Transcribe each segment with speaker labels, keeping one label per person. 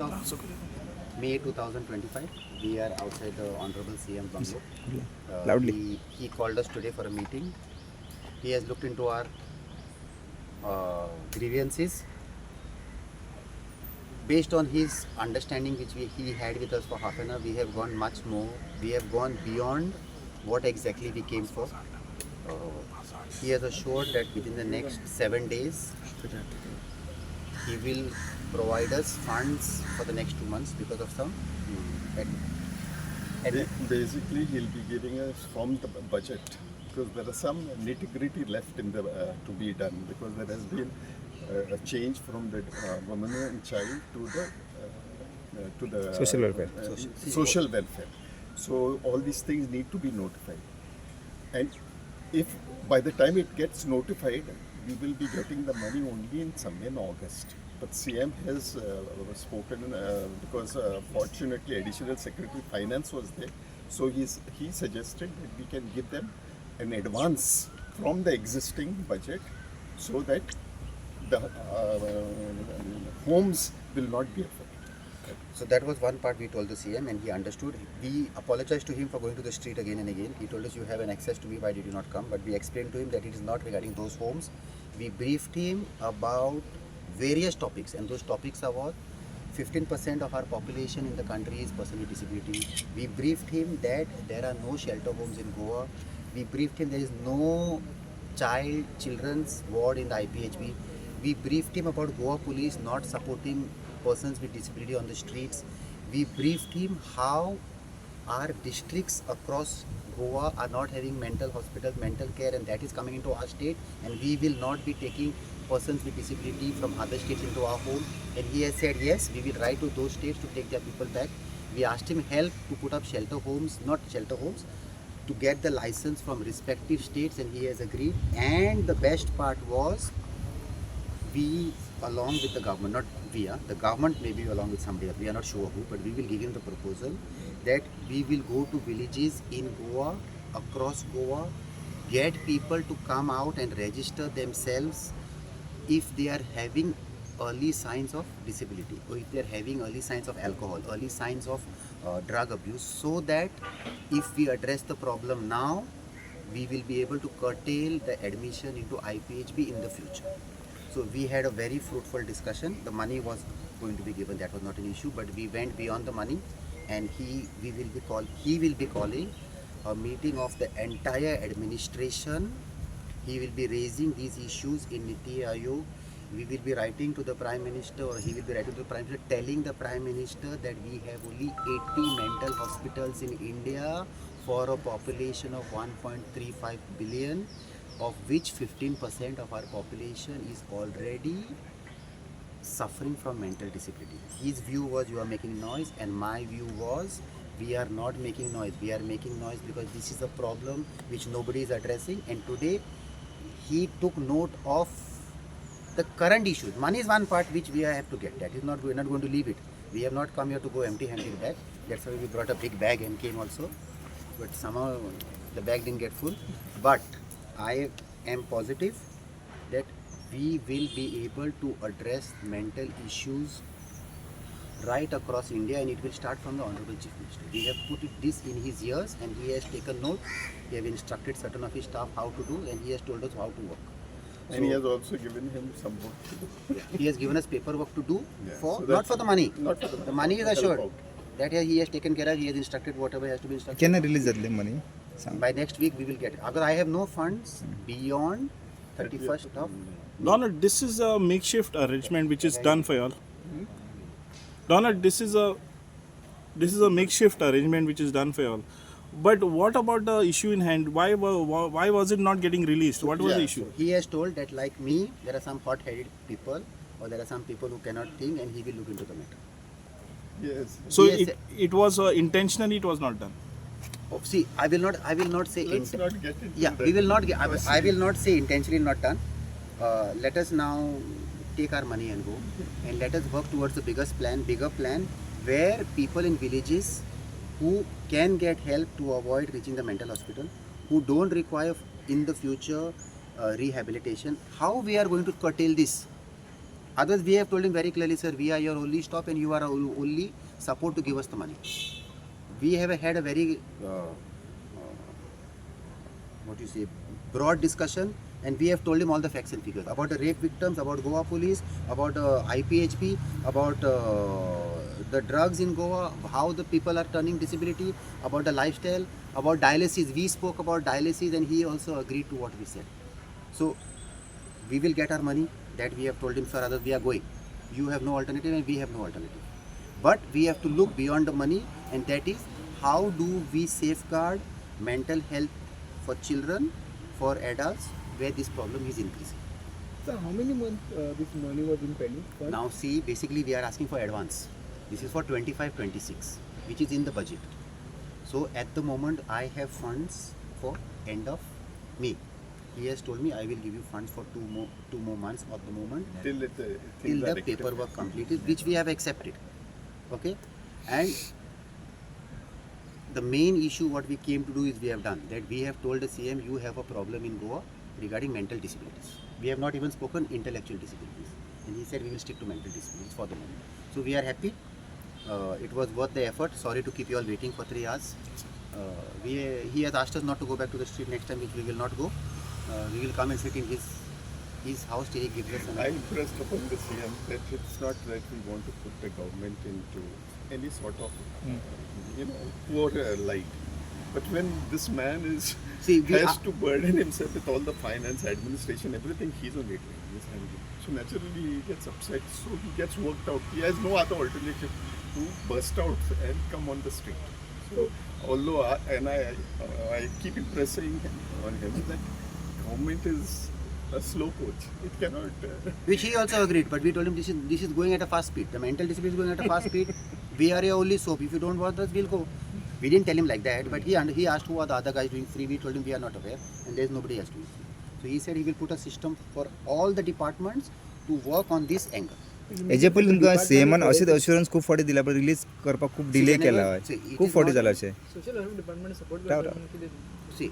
Speaker 1: Of May 2025, we are outside the Honorable CM bungalow.
Speaker 2: Loudly.
Speaker 1: He called us today for a meeting. He has looked into our grievances. Based on his understanding which he had with us for half an hour, we have gone much more. We have gone beyond what exactly we came for. He has assured that within the next 7 days, he will provide us funds for the next 2 months because of some
Speaker 3: Basically, he'll be giving us from the budget because there are some nitty-gritty left in the to be done because there has been a change from the woman and child to the
Speaker 2: Social welfare.
Speaker 3: social welfare. So all these things need to be notified, and if by the time it gets notified, we will be getting the money only in somewhere in August. But CM has spoken because fortunately additional secretary finance was there, so he suggested that we can give them an advance from the existing budget, so that the homes will not be affected.
Speaker 1: So that was one part we told the CM and he understood. We apologized to him for going to the street again and again. He told us, you have an access to me, why did you not come? But we explained to him that it is not regarding those homes. We briefed him about various topics, and those topics are what? 15% of our population in the country is person with disability. We briefed him that there are no shelter homes in Goa. We briefed him there is no children's ward in the IPHB. We briefed him about Goa police not supporting persons with disability on the streets. We briefed him how our districts across Goa are not having mental hospitals, mental care, and that is coming into our state, and we will not be taking persons with disability from other states into our home. And he has said yes, we will write to those states to take their people back. We asked him help to put up shelter homes, not shelter homes, to get the license from respective states, and he has agreed. And the best part was, we along with the government, not we, the government maybe along with somebody else, we are not sure who, but we will give him the proposal that we will go to villages in Goa, across Goa, get people to come out and register themselves if they are having early signs of disability, or if they are having early signs of alcohol, early signs of drug abuse, so that if we address the problem now, we will be able to curtail the admission into IPHB in the future. So we had a very fruitful discussion. The money was going to be given, that was not an issue, but we went beyond the money, and he will be calling a meeting of the entire administration. He will be raising these issues in Niti Aayog. We will be writing to the Prime Minister, or he will be writing to the Prime Minister, telling the Prime Minister that we have only 80 mental hospitals in India for a population of 1.35 billion, of which 15% of our population is already suffering from mental disability. His view was, you are making noise, and my view was, we are not making noise. We are making noise because this is a problem which nobody is addressing, and today he took note of the current issues. Money is one part which we have to get. That is not, we are not going to leave it. We have not come here to go empty-handed back. That's why we brought a big bag and came also. But somehow the bag didn't get full. But I am positive that we will be able to address mental issues right across India, and it will start from the Honorable Chief Minister. We have put this in his ears, and he has taken note. We have instructed certain of his staff how to do, and he has told us how to work.
Speaker 3: And he has also given him some work to do.
Speaker 1: He has given us paperwork to do,
Speaker 3: So
Speaker 1: not for the money.
Speaker 3: Not for
Speaker 1: The money is assured.
Speaker 3: help out.
Speaker 1: That he has taken care of. He has instructed whatever has to be instructed.
Speaker 2: Can I release that money?
Speaker 1: By next week we will get it. Agar I have no funds beyond 31st of
Speaker 4: Donald, this is a makeshift arrangement which is done for y'all. Donald, this is a makeshift arrangement which is done for y'all. But what about the issue in hand? Why was it not getting released? What was the issue?
Speaker 1: He has told that, like me, there are some hot-headed people, or there are some people who cannot think, and he will look into the matter.
Speaker 3: Yes.
Speaker 4: So
Speaker 1: Yes,
Speaker 4: it was intentionally it was not done.
Speaker 1: Oh, see, I will not say.
Speaker 3: Let's not get into
Speaker 1: Yeah,
Speaker 3: that.
Speaker 1: we will not. I will not say intentionally not done. Let us now take our money and go, and let us work towards the bigger plan, where people in villages who can get help to avoid reaching the mental hospital, who don't require in the future rehabilitation. How we are going to curtail this? Others, we have told him very clearly, sir, we are your only stop and you are our only support to give us the money. We have had a very, what you say, broad discussion, and we have told him all the facts and figures about the rape victims, about Goa police, about IPHP, about the drugs in Goa, how the people are turning disability, about the lifestyle, about dialysis. We spoke about dialysis and he also agreed to what we said. So we will get our money, that we have told him, sir, others we are going. You have no alternative and we have no alternative. But we have to look beyond the money, and that is how do we safeguard mental health for children, for adults, where this problem is increasing.
Speaker 5: So how many months this money was in pending?
Speaker 1: Now see, basically we are asking for advance. This is for 25-26, which is in the budget. So at the moment I have funds for end of May. He has told me I will give you funds for two more months at the moment
Speaker 3: Till
Speaker 1: till
Speaker 3: things are
Speaker 1: the paperwork completed, which we have accepted. Okay, and the main issue what we came to do is we have done that. We have told the CM, you have a problem in Goa regarding mental disabilities. We have not even spoken intellectual disabilities, and he said we will stick to mental disabilities for the moment. So we are happy. It was worth the effort. Sorry to keep you all waiting for 3 hours. He has asked us not to go back to the street next time, which we will not go. We will come and sit in his house till he gives us
Speaker 3: I
Speaker 1: an
Speaker 3: impressed upon the CM that it's not that we want to put the government into any sort of, poor light. But when this man is
Speaker 1: See, we
Speaker 3: has
Speaker 1: are-
Speaker 3: to burden himself with all the finance, administration, everything, he's on it. He's handling. So naturally he gets upset. So he gets worked out. He has no other alternative to burst out and come on the street. So although I keep impressing on him that government is a slow coach. It cannot.
Speaker 1: Which he also agreed, but we told him this is going at a fast speed. The mental disability is going at a fast speed. We are your only soap. If you don't want us, we'll go. We didn't tell him like that, but he asked who are the other guys doing free. We told him we are not aware, and there's nobody else doing free. So he said he will put a system for all the departments to work on this angle.
Speaker 2: हेजे पयलीं तुमकां सीएमान अशेंच assurance खूब फावटी दिला पण release करपाक खूब डिले केला खूब फावटी जाला अशें
Speaker 5: social welfare department support
Speaker 2: Rao,
Speaker 5: करता
Speaker 2: राव.
Speaker 5: म्हणून कितें
Speaker 1: See,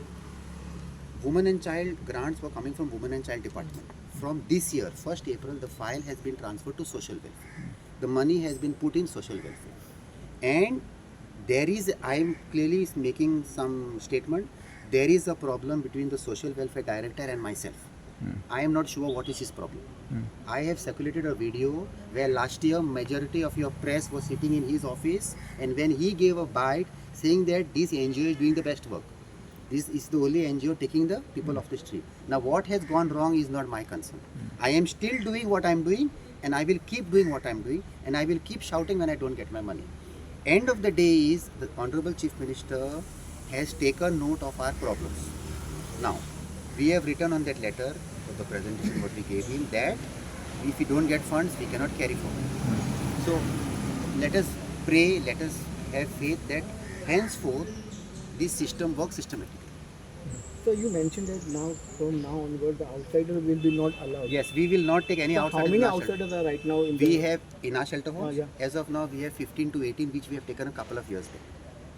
Speaker 1: women and child grants were coming from women and child department. From this year, 1st April, the file has been transferred to social welfare. The money has been put in social welfare. And there is, I am clearly making some statement, there is a problem between the social welfare director and myself. I am not sure what is his problem. I have circulated a video where last year majority of your press was sitting in his office, and when he gave a bite saying that this NGO is doing the best work. This is the only NGO taking the people off the street. Now what has gone wrong is not my concern. I am still doing what I am doing, and I will keep doing what I am doing, and I will keep shouting when I don't get my money. End of the day is the Honorable Chief Minister has taken note of our problems. Now, we have written on that letter of the presentation what we gave him that if we don't get funds, we cannot carry forward. So, let us pray, let us have faith that henceforth this system works systematically.
Speaker 5: So you mentioned that now from now onward the outsiders will be not allowed.
Speaker 1: Yes, we will not take any
Speaker 5: So
Speaker 1: outsiders.
Speaker 5: how many
Speaker 1: in our shelter.
Speaker 5: outsiders are right now in
Speaker 1: We
Speaker 5: the
Speaker 1: have in our shelter homes,
Speaker 5: yeah.
Speaker 1: as of now, we have 15 to 18, which we have taken a couple of years back.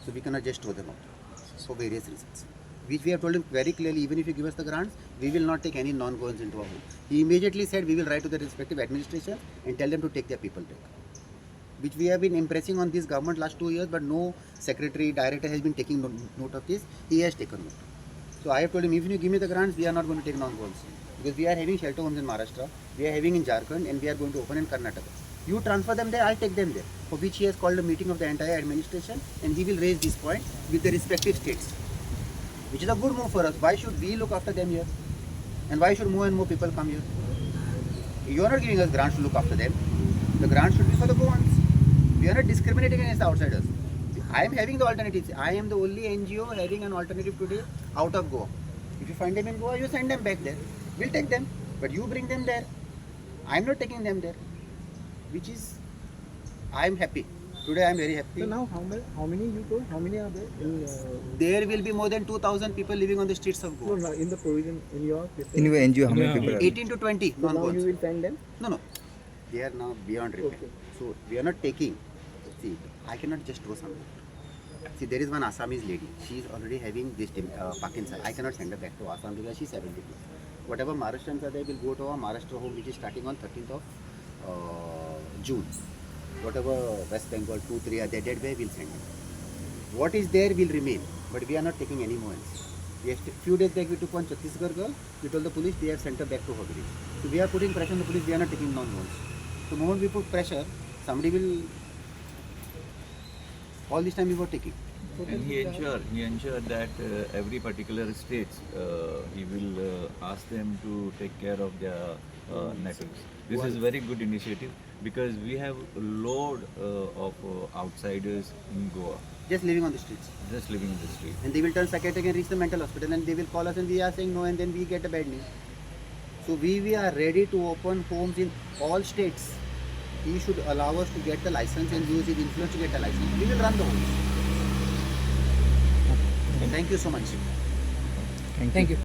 Speaker 1: So we cannot just throw them out for various reasons. Which we have told him very clearly, even if you give us the grants, we will not take any non-goans into our home. He immediately said we will write to the respective administration and tell them to take their people back. Which we have been impressing on this government last 2 years, but no secretary, director has been taking note of this. He has taken note. So I have told him, even if you give me the grants, we are not going to take non-goals. Because we are having shelter homes in Maharashtra, we are having in Jharkhand, and we are going to open in Karnataka. You transfer them there, I'll take them there. For which he has called a meeting of the entire administration, and he will raise this point with the respective states. Which is a good move for us. Why should we look after them here? And why should more and more people come here? You are not giving us grants to look after them. The grants should be for the Goans. We are not discriminating against the outsiders. I am having the alternatives. I am the only NGO having an alternative today out of Goa. If you find them in Goa, you send them back there. We'll take them. But you bring them there. I am not taking them there. Which is, I am happy. Today I am very happy.
Speaker 5: So now how many you told? How many are there in
Speaker 1: There will be more than 2,000 people living on the streets of Goa.
Speaker 5: in the provision in your
Speaker 2: in your NGO how many people are
Speaker 1: 18 to 20
Speaker 5: So now you
Speaker 1: non-goans.
Speaker 5: will send them?
Speaker 1: No. They are now beyond repair.
Speaker 5: Okay.
Speaker 1: So we are not taking. See, I cannot just throw something. See, there is one Assamese lady. She is already having this Parkinson. I cannot send her back to Assam because she is 72. Whatever Maharashtrians are there will go to our Maharashtra home, which is starting on 13th of June. Whatever West Bengal 2-3 are there, that way we'll send it. What is there will remain, but we are not taking any more else. Few days back we took one Chhattisgarh girl. We told the police they have sent her back to her village. So we are putting pressure on the police. We are not taking non-ones. The moment we put pressure, somebody will. All this time we were taking.
Speaker 6: And he ensured that every particular states he will ask them to take care of their natives. This is very good initiative because we have a load of outsiders in Goa
Speaker 1: Just living on the streets.
Speaker 6: just living in the street.
Speaker 1: And they will turn psychiatric and reach the mental hospital and they will call us and we are saying no and then we get a bad name. So we are ready to open homes in all states. He should allow us to get the license and use his influence to get the license. We will run the homes. Thank you so much.
Speaker 5: Thank you.